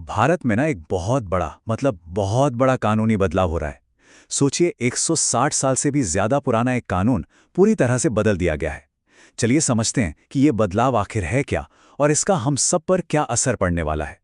भारत में ना एक बहुत बड़ा कानूनी बदलाव हो रहा है। सोचिए 160 साल से भी ज्यादा पुराना एक कानून पूरी तरह से बदल दिया गया है। चलिए समझते हैं कि ये बदलाव आखिर है क्या और इसका हम सब पर क्या असर पड़ने वाला है।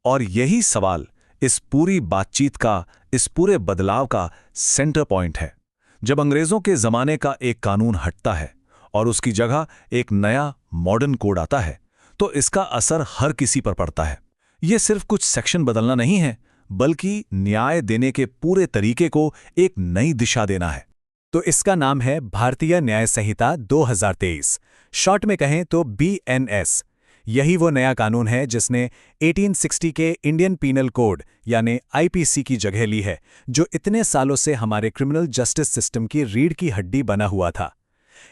और यही सवाल इस पूरी बातचीत का, इस पूरे बदलाव का सेंटर पॉइंट है। जब अंग्रेजों के जमाने का एक कानून हटता है और उसकी जगह एक नया मॉडर्न कोड आता है, तो इसका असर हर किसी पर पड़ता है। यह सिर्फ कुछ सेक्शन बदलना नहीं है, बल्कि न्याय देने के पूरे तरीके को एक नई दिशा देना है। तो इसका नाम है भारतीय न्याय संहिता 2023, शॉर्ट में कहें तो BNS। यही वो नया कानून है जिसने 1860 के इंडियन पीनल कोड यानी IPC की जगह ली है, जो इतने सालों से हमारे क्रिमिनल जस्टिस सिस्टम की रीढ़ की हड्डी बना हुआ था।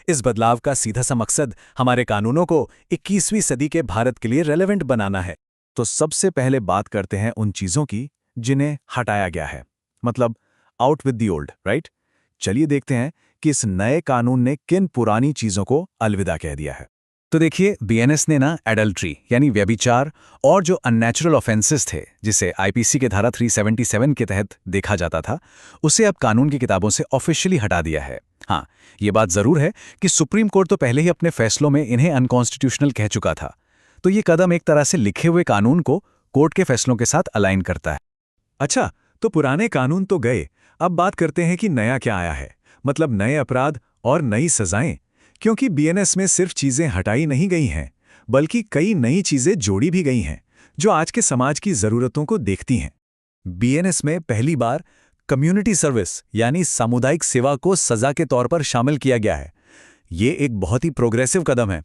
इस बदलाव का सीधा सा मकसद हमारे कानूनों को 21वीं सदी के भारत के लिए रेलेवेंट बनाना है। तो सबसे पहले बात करते हैं उन चीजों की जिन्हें हटाया गया है, मतलब out with the old, right? चलिए देखते हैं कि इस नए कानून ने किन पुरानी चीजों को अलविदा कह दिया है। तो देखिए, BNS ने ना एडल्ट्री यानी व्यभिचार और जो अननेचुरल ऑफेंसेस थे, जिसे IPC के धारा 377 के तहत देखा जाता था, उसे अब कानून की किताबों से ऑफिशियली हटा दिया है। हाँ, ये बात जरूर है कि सुप्रीम कोर्ट तो पहले ही अपने फैसलों में इन्हें अनकॉन्स्टिट्यूशनल कह चुका था। तो ये कदम एक तरह से लिखे हुए कानून को कोर्ट के फैसलों के साथ अलाइन करता है। अच्छा, तो पुराने कानून तो गए, अब बात करते हैं कि नया क्या आया है, मतलब नए अपराध और नई सजाएं। क्योंकि BNS में सिर्फ चीजें हटाई नहीं गई हैं, बल्कि कई नई चीजें जोड़ी भी गई हैं, जो आज के समाज की जरूरतों को देखती हैं। BNS में पहली बार कम्युनिटी सर्विस यानी सामुदायिक सेवा को सजा के तौर पर शामिल किया गया है। ये एक बहुत ही प्रोग्रेसिव कदम है।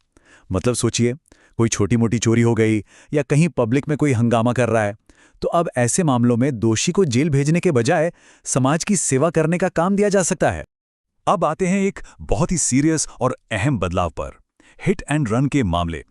मतलब सोचिए, कोई छोटी मोटी चोरी हो गई या कहीं पब्लिक में कोई हंगामा कर रहा है, तो अब ऐसे मामलों में दोषी को जेल भेजने के बजाय समाज की सेवा करने का काम दिया जा सकता है। अब आते हैं एक बहुत ही सीरियस और अहम बदलाव पर, हिट एंड रन के मामले।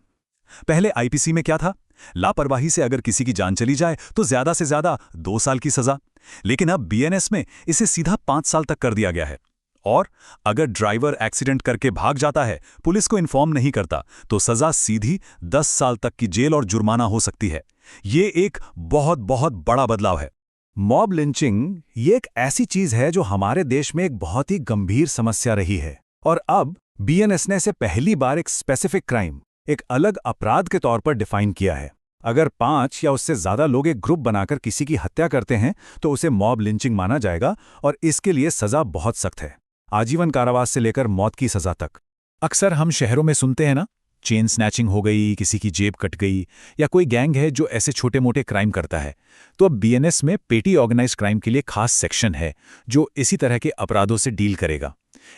पहले IPC में क्या था? लापरवाही से अगर किसी की जान चली जाए तो ज्यादा से ज्यादा 2 साल की सजा। लेकिन अब BNS में इसे सीधा 5 साल तक कर दिया गया है। और अगर ड्राइवर एक्सीडेंट करके भाग जाता है, पुलिस को इन्फॉर्म नहीं करता, तो सजा सीधी 10 साल तक की जेल और जुर्माना हो सकती है। ये एक बहुत बहुत बड़ा बदलाव है। मॉब लिंचिंग ये एक ऐसी चीज है जो हमारे देश में एक बहुत ही गंभीर समस्या रही है, और अब BNS ने इसे पहली बार एक स्पेसिफिक क्राइम, एक अलग अपराध के तौर पर डिफाइन किया है। अगर 5 या उससे ज्यादा लोग एक ग्रुप बनाकर किसी की हत्या करते हैं तो उसे मॉब लिंचिंग माना जाएगा, और इसके लिए सजा बहुत सख्त है, आजीवन कारावास से लेकर मौत की सजा तक। अक्सर हम शहरों में सुनते हैं ना, चेन स्नैचिंग हो गई, किसी की जेब कट गई, या कोई गैंग है जो ऐसे छोटे मोटे क्राइम करता है। तो अब BNS में पेटी ऑर्गेनाइज्ड क्राइम के लिए खास सेक्शन है जो इसी तरह के अपराधों से डील करेगा।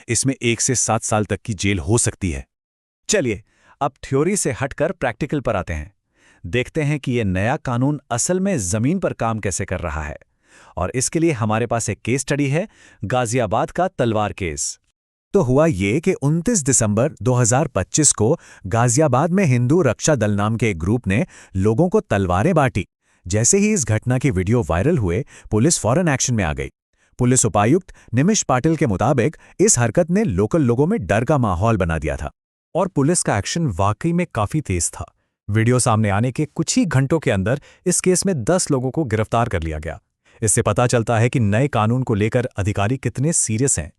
इसमें 1 से 7 साल तक की जेल हो सकती है। चलिए, अब थ्योरी से हटकर प्रैक्टिकल पर आते हैं। देखते हैं कि यह नया कानून असल में जमीन पर काम कैसे कर रहा है। और इसके लिए हमारे पास एक केस स्टडी है, गाजियाबाद का तलवार केस। तो हुआ ये कि 29 दिसंबर 2025 को गाजियाबाद में हिंदू रक्षा दल नाम के एक ग्रुप ने लोगों को तलवारें बांटी। जैसे ही इस घटना के वीडियो वायरल हुए, पुलिस फौरन एक्शन में आ गई। पुलिस उपायुक्त निमिष पाटिल के मुताबिक इस हरकत ने लोकल लोगों में डर का माहौल बना दिया था, और पुलिस का एक्शन वाकई में काफी तेज था। वीडियो सामने आने के कुछ ही घंटों के अंदर इस केस में 10 लोगों को गिरफ्तार कर लिया गया। इससे पता चलता है कि नए कानून को लेकर अधिकारी कितने सीरियस हैं।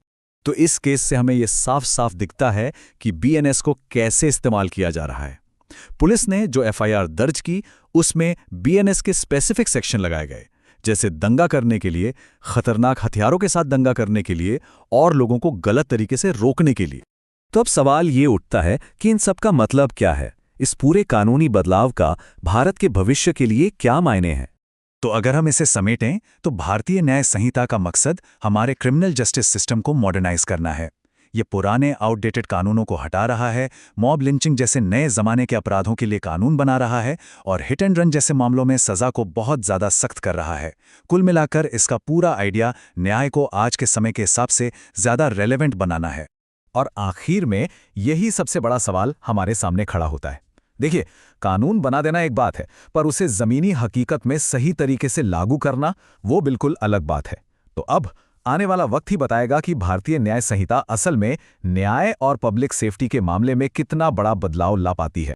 तो इस केस से हमें यह साफ साफ दिखता है कि BNS को कैसे इस्तेमाल किया जा रहा है। पुलिस ने जो FIR दर्ज की, उसमें BNS के स्पेसिफिक सेक्शन लगाए गए, जैसे दंगा करने के लिए, खतरनाक हथियारों के साथ दंगा करने के लिए, और लोगों को गलत तरीके से रोकने के लिए। तो अब सवाल ये उठता है कि इन सब का मतलब क्या है? इस पूरे कानूनी बदलाव का भारत के भविष्य के लिए क्या मायने हैं? तो अगर हम इसे समेटें तो भारतीय न्याय संहिता का मकसद हमारे क्रिमिनल जस्टिस सिस्टम को मॉडर्नाइज करना है। ये पुराने आउटडेटेड कानूनों को हटा रहा है, मॉब लिंचिंग जैसे नए जमाने के अपराधों के लिए कानून बना रहा है, और हिट एंड रन जैसे मामलों में सजा को बहुत ज्यादा सख्त कर रहा है। कुल मिलाकर इसका पूरा आइडिया न्याय को आज के समय के हिसाब से ज्यादा रेलेवेंट बनाना है। और आखिर में यही सबसे बड़ा सवाल हमारे सामने खड़ा होता है। देखिए, कानून बना देना एक बात है, पर उसे जमीनी हकीकत में सही तरीके से लागू करना वो बिल्कुल अलग बात है। तो अब आने वाला वक्त ही बताएगा कि भारतीय न्याय संहिता असल में न्याय और पब्लिक सेफ्टी के मामले में कितना बड़ा बदलाव ला पाती है।